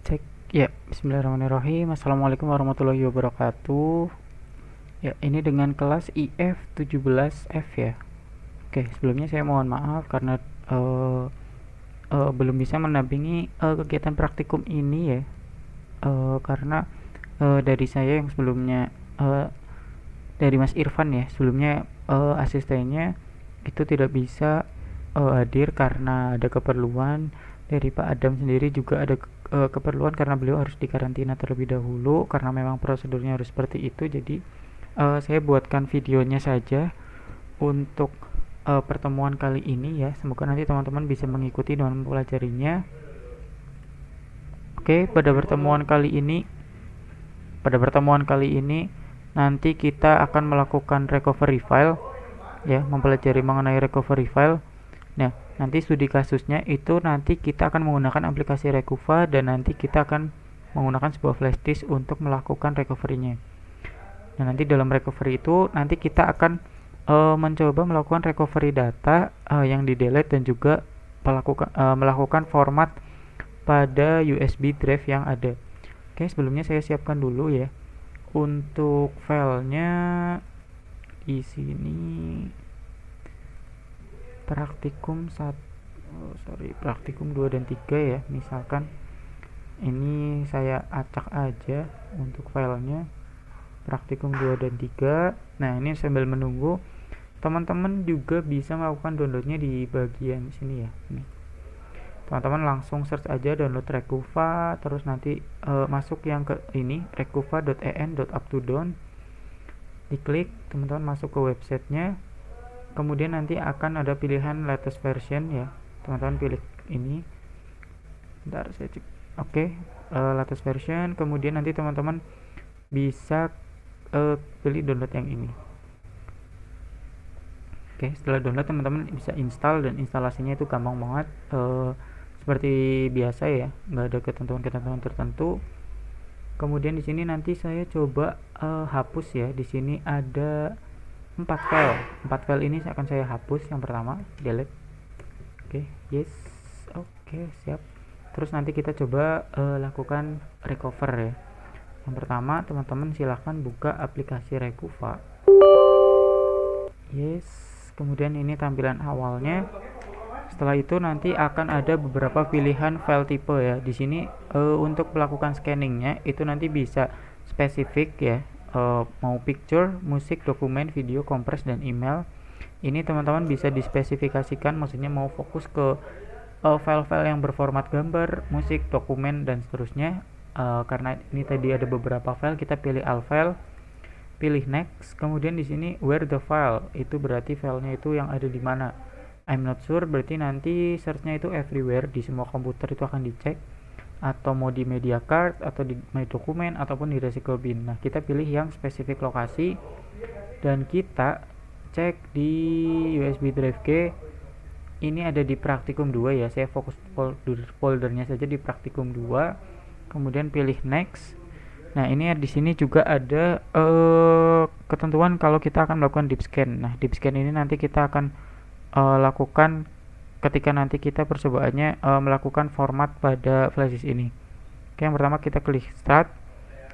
Cek ya, bismillahirrahmanirrahim. Assalamualaikum warahmatullahi wabarakatuh. Ya, ini dengan kelas IF 17F ya. Oke, sebelumnya saya mohon maaf karena uh, belum bisa menampingi kegiatan praktikum ini ya. Karena dari saya yang sebelumnya dari Mas Irfan ya, sebelumnya asistennya itu tidak bisa hadir karena ada keperluan. Dari Pak Adam sendiri juga ada keperluan karena beliau harus dikarantina terlebih dahulu karena memang prosedurnya harus seperti itu. Jadi saya buatkan videonya saja untuk pertemuan kali ini ya. Semoga nanti teman-teman bisa mengikuti dan mempelajarinya. Oke, pada pertemuan kali ini nanti kita akan melakukan recovery file ya, mempelajari mengenai recovery file. Nah, nanti studi kasusnya itu nanti kita akan menggunakan aplikasi Rekuva dan nanti kita akan menggunakan sebuah flash disk untuk melakukan recovery-nya. Nah, nanti dalam recovery itu nanti kita akan mencoba melakukan recovery data yang di delete dan juga melakukan format pada USB drive yang ada. Oke, sebelumnya saya siapkan dulu ya. Untuk filenya di sini praktikum 2 dan 3 ya. Misalkan ini saya acak aja untuk filenya praktikum 2 dan 3. Nah, ini sambil menunggu teman-teman juga bisa melakukan downloadnya di bagian sini ya. Nih, teman-teman langsung search aja download Rekuva, terus nanti masuk yang ke ini rekuva.en.up2down, diklik, teman-teman masuk ke websitenya, kemudian nanti akan ada pilihan latest version ya, teman-teman pilih ini. Bentar saya cek. Oke, latest version, kemudian nanti teman-teman bisa pilih download yang ini. Oke, setelah download teman-teman bisa install dan instalasinya itu gampang banget. Seperti biasa ya, nggak ada ketentuan-ketentuan tertentu. Kemudian di sini nanti saya coba hapus ya. Di sini ada 4 file. 4 file ini akan saya hapus. Yang pertama, delete. Oke, yes. Oke, siap. Terus nanti kita coba lakukan recover ya. Yang pertama, teman-teman silahkan buka aplikasi Rekuva. Yes. Kemudian ini tampilan awalnya. Setelah itu nanti akan ada beberapa pilihan file tipe ya. Di sini untuk melakukan scanningnya itu nanti bisa spesifik ya, mau picture, musik, dokumen, video, kompres, dan email. Ini teman-teman bisa dispesifikasikan, maksudnya mau fokus ke file-file yang berformat gambar, musik, dokumen, dan seterusnya. Karena ini tadi ada beberapa file, kita pilih all file, pilih next. Kemudian di sini where the file, itu berarti filenya itu yang ada di mana. I'm not sure, berarti nanti searchnya itu everywhere, di semua komputer itu akan dicek, atau mau di media card, atau di my document, ataupun di recycle bin. Nah, kita pilih yang spesifik lokasi dan kita cek di USB drive G. Ini ada di praktikum 2 ya, saya fokus foldernya saja di praktikum 2. Kemudian pilih next. Nah, ini di sini juga ada ketentuan kalau kita akan melakukan deep scan. Nah, deep scan ini nanti kita akan lakukan ketika nanti kita percobaannya melakukan format pada flash disk ini. Oke, yang pertama kita klik start.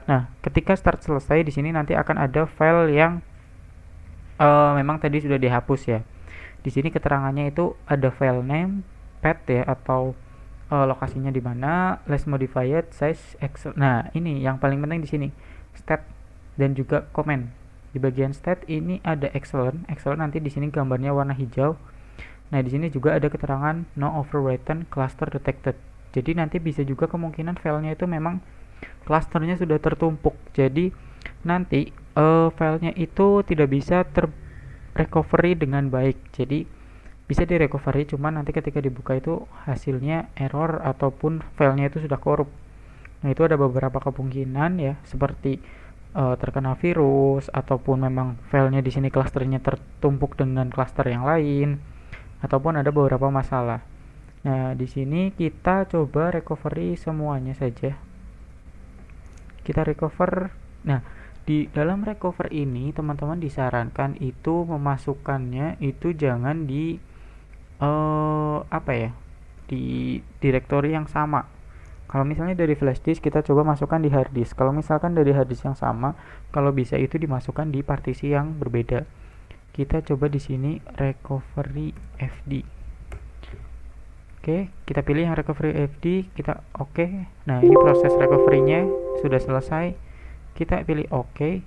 Nah, ketika start selesai di sini nanti akan ada file yang memang tadi sudah dihapus ya. Di sini keterangannya itu ada file name, path ya, atau lokasinya di mana, less modified, size, excel. Nah, ini yang paling penting di sini, stat dan juga comment. Di bagian stat ini ada excellent. Excellent nanti di sini gambarnya warna hijau. Nah, di sini juga ada keterangan no overwritten cluster detected. Jadi nanti bisa juga kemungkinan filenya itu memang clusternya sudah tertumpuk. Jadi nanti filenya itu tidak bisa recovery dengan baik. Jadi bisa direcovery, cuma nanti ketika dibuka itu hasilnya error ataupun filenya itu sudah korup. Nah, itu ada beberapa kemungkinan ya, seperti terkena virus ataupun memang filenya di sini klasternya tertumpuk dengan klaster yang lain, ataupun ada beberapa masalah. Nah, di sini kita coba recovery semuanya saja. Kita recover. Nah, di dalam recover ini teman-teman disarankan itu memasukkannya itu jangan di di direktori yang sama. Kalau misalnya dari flash disk, kita coba masukkan di hard disk. Kalau misalkan dari hard disk yang sama, kalau bisa itu dimasukkan di partisi yang berbeda. Kita coba di sini recovery FD. Oke, kita pilih yang recovery FD, kita oke. Nah, ini proses recovery-nya sudah selesai. Kita pilih oke.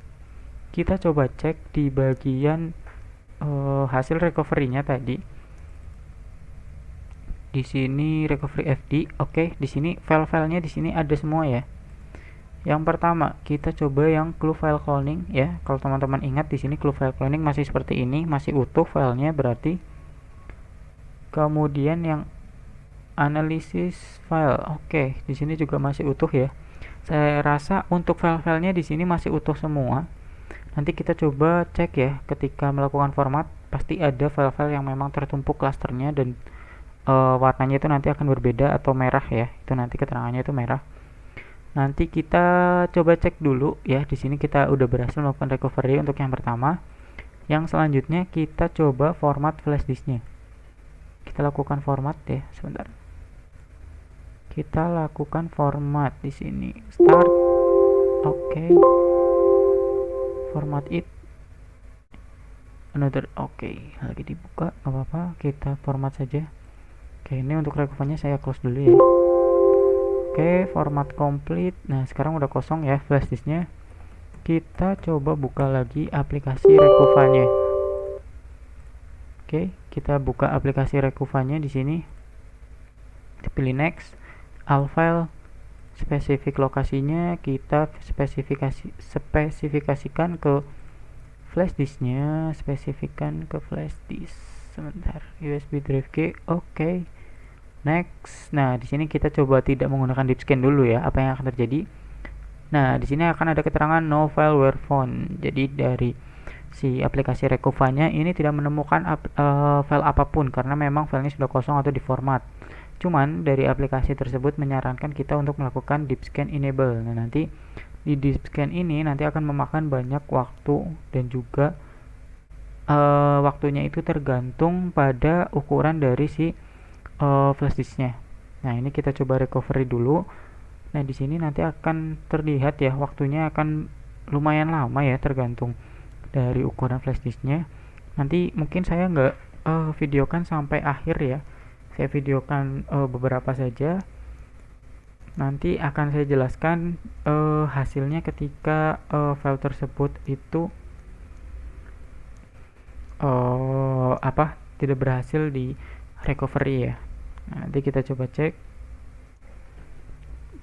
Kita coba cek di bagian hasil recovery-nya tadi. Di sini recovery FD, oke. Di sini file-filenya di sini ada semua ya. Yang pertama, kita coba yang clue file cloning ya. Kalau teman-teman ingat di sini clue file cloning masih seperti ini, masih utuh filenya berarti. Kemudian yang analysis file, oke. Di sini juga masih utuh ya. Saya rasa untuk file-filenya di sini masih utuh semua. Nanti kita coba cek ya, ketika melakukan format pasti ada file-file yang memang tertumpuk klasternya dan warnanya itu nanti akan berbeda atau merah ya. Itu nanti keterangannya itu merah. Nanti kita coba cek dulu ya. Di sini kita udah berhasil melakukan recovery untuk yang pertama. Yang selanjutnya kita coba format flash disknya. Kita lakukan format ya, sebentar. Kita lakukan format di sini. Start. Oke. Format it. Another. Oke. Lagi dibuka, nggak apa-apa. Kita format saja. Oke, ini untuk recovernya saya close dulu ya. Oke, format complete. Nah, sekarang udah kosong ya flash disknya. Kita coba buka lagi aplikasi Recuvanya. Oke, kita buka aplikasi Recuvanya di sini. Kita pilih next. All file, spesifik lokasinya kita spesifikasikan ke flash disknya, spesifikkan ke flash disk. Sebentar, USB drive key. Oke. Next. Nah, di sini kita coba tidak menggunakan deep scan dulu ya. Apa yang akan terjadi? Nah, di sini akan ada keterangan no file were found. Jadi dari si aplikasi Recuvanya ini tidak menemukan file apapun karena memang filenya sudah kosong atau diformat. Cuman dari aplikasi tersebut menyarankan kita untuk melakukan deep scan enable. Nah, nanti di deep scan ini nanti akan memakan banyak waktu dan juga waktunya itu tergantung pada ukuran dari si flash disknya. Nah, ini kita coba recovery dulu. Nah, di sini nanti akan terlihat ya, waktunya akan lumayan lama ya, tergantung dari ukuran flash disknya. Nanti mungkin saya nggak videokan sampai akhir ya. Saya videokan beberapa saja. Nanti akan saya jelaskan hasilnya ketika file tersebut itu tidak berhasil di recovery ya. Nah, nanti kita coba cek.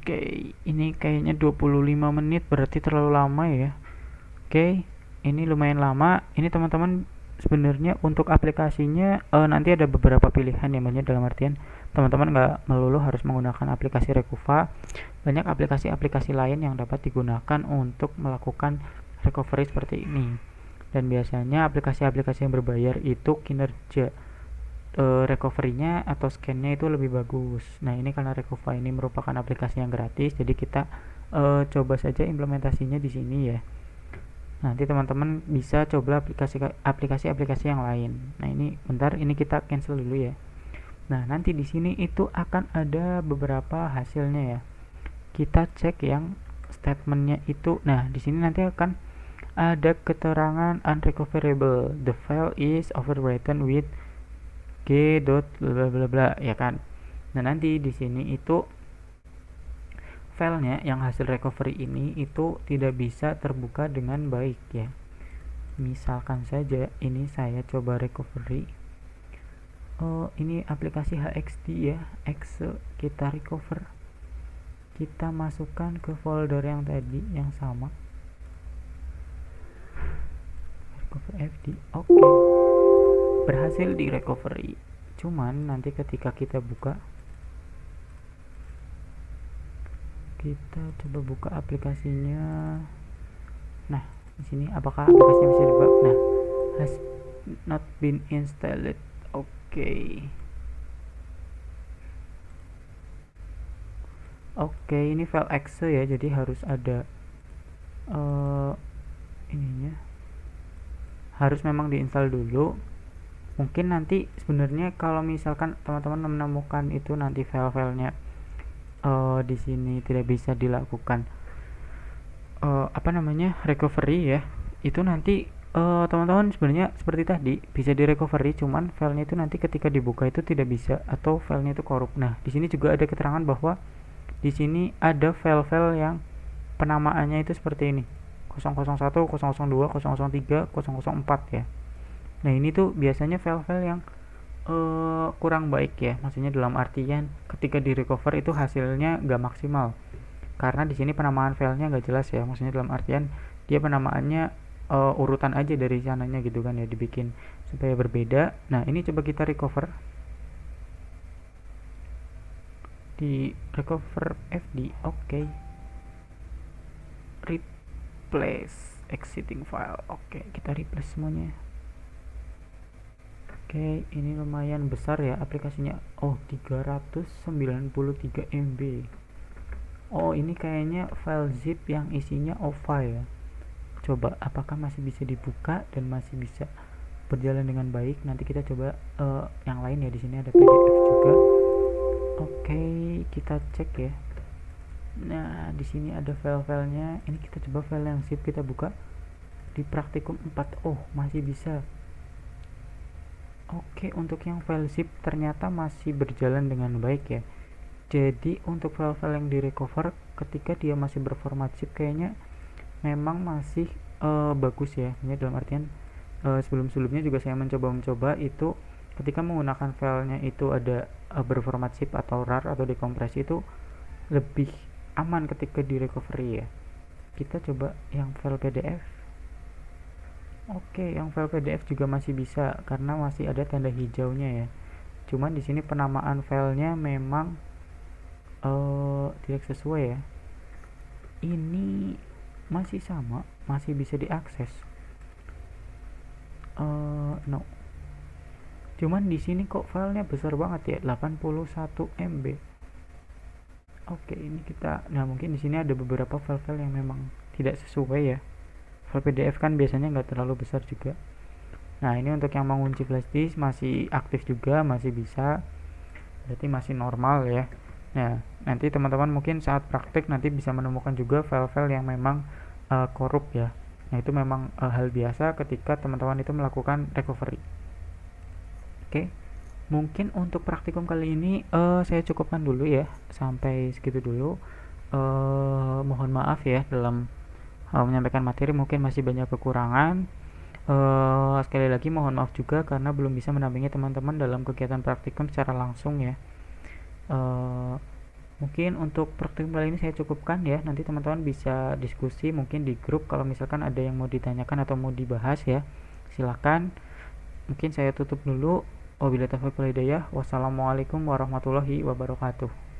Oke, ini kayaknya 25 menit, berarti terlalu lama ya. Oke, ini lumayan lama. Ini teman-teman sebenarnya untuk aplikasinya nanti ada beberapa pilihan ya, banyak dalam artian teman-teman nggak melulu harus menggunakan aplikasi Recuva. Banyak aplikasi-aplikasi lain yang dapat digunakan untuk melakukan recovery seperti ini. Dan biasanya aplikasi-aplikasi yang berbayar itu kinerja recovery-nya atau scan-nya itu lebih bagus. Nah, ini karena Recuva ini merupakan aplikasi yang gratis, jadi kita coba saja implementasinya di sini ya. Nanti teman-teman bisa coba aplikasi-aplikasi yang lain. Nah, ini bentar, ini kita cancel dulu ya. Nah, nanti di sini itu akan ada beberapa hasilnya ya. Kita cek yang statementnya itu. Nah, di sini nanti akan ada keterangan unrecoverable. The file is overwritten with g. bla bla bla ya kan. Nah, nanti di sini itu filenya yang hasil recovery ini itu tidak bisa terbuka dengan baik ya. Misalkan saja ini saya coba recovery. Ini aplikasi HXD ya, exe, kita recover. Kita masukkan ke folder yang tadi yang sama. Recover FD. Oke. Berhasil di recovery. Cuman nanti ketika kita buka, kita coba buka aplikasinya. Nah, di sini apakah aplikasinya bisa dibuka? Nah, has not been installed. Oke. Oke, ini file exe ya, jadi harus ada ininya. Harus memang diinstal dulu. Mungkin nanti sebenarnya kalau misalkan teman-teman menemukan itu nanti file-filenya di sini tidak bisa dilakukan recovery ya, itu nanti teman-teman sebenarnya seperti tadi bisa di recovery, cuman filenya itu nanti ketika dibuka itu tidak bisa atau filenya itu korup. Nah, di sini juga ada keterangan bahwa di sini ada file-file yang penamaannya itu seperti ini: 001, 002, 003, 004 ya. Nah, ini tuh biasanya file-file yang kurang baik ya, maksudnya dalam artian ketika di recover itu hasilnya gak maksimal karena di sini penamaan filenya nggak jelas ya, maksudnya dalam artian dia penamaannya urutan aja dari sananya gitu kan ya, dibikin supaya berbeda. Nah, ini coba kita recover di recover fd. Oke. Replace exiting file. Oke, kita replace semuanya. Oke, ini lumayan besar ya aplikasinya. Oh, 393 MB. Oh, ini kayaknya file zip yang isinya OVA ya. Coba apakah masih bisa dibuka dan masih bisa berjalan dengan baik. Nanti kita coba yang lain ya. Di sini ada PDF juga. Oke, kita cek ya. Nah, di sini ada file-filenya. Ini kita coba file yang zip, kita buka di praktikum 4. Oh, masih bisa. Oke, untuk yang file zip ternyata masih berjalan dengan baik ya. Jadi untuk file-file yang direcover ketika dia masih berformat zip kayaknya memang masih bagus ya. Ini dalam artian sebelum-sebelumnya juga saya mencoba itu ketika menggunakan filenya itu ada berformat zip atau RAR atau dekompresi, itu lebih aman ketika di recovery ya. Kita coba yang file PDF. Oke, yang file PDF juga masih bisa karena masih ada tanda hijaunya ya. Cuman di sini penamaan filenya memang tidak sesuai ya. Ini masih sama, masih bisa diakses. No. Cuman di sini kok filenya besar banget ya, 81 MB. Oke, ini kita, nah mungkin di sini ada beberapa file-file yang memang tidak sesuai ya. File PDF kan biasanya nggak terlalu besar juga. Nah, ini untuk yang mengunci flash disk masih aktif juga, masih bisa, berarti masih normal ya. Nah, nanti teman-teman mungkin saat praktek nanti bisa menemukan juga file-file yang memang korup ya. Nah, itu memang hal biasa ketika teman-teman itu melakukan recovery. Oke, mungkin untuk praktikum kali ini saya cukupkan dulu ya, sampai segitu dulu. Mohon maaf ya dalam menyampaikan materi, mungkin masih banyak kekurangan. Sekali lagi mohon maaf juga karena belum bisa mendampingi teman-teman dalam kegiatan praktikum secara langsung ya. Mungkin untuk praktikum kali ini saya cukupkan ya. Nanti teman-teman bisa diskusi mungkin di grup kalau misalkan ada yang mau ditanyakan atau mau dibahas ya, silakan. Mungkin saya tutup dulu. Wabillahi taufiq wal hidayah. Wassalamualaikum warahmatullahi wabarakatuh.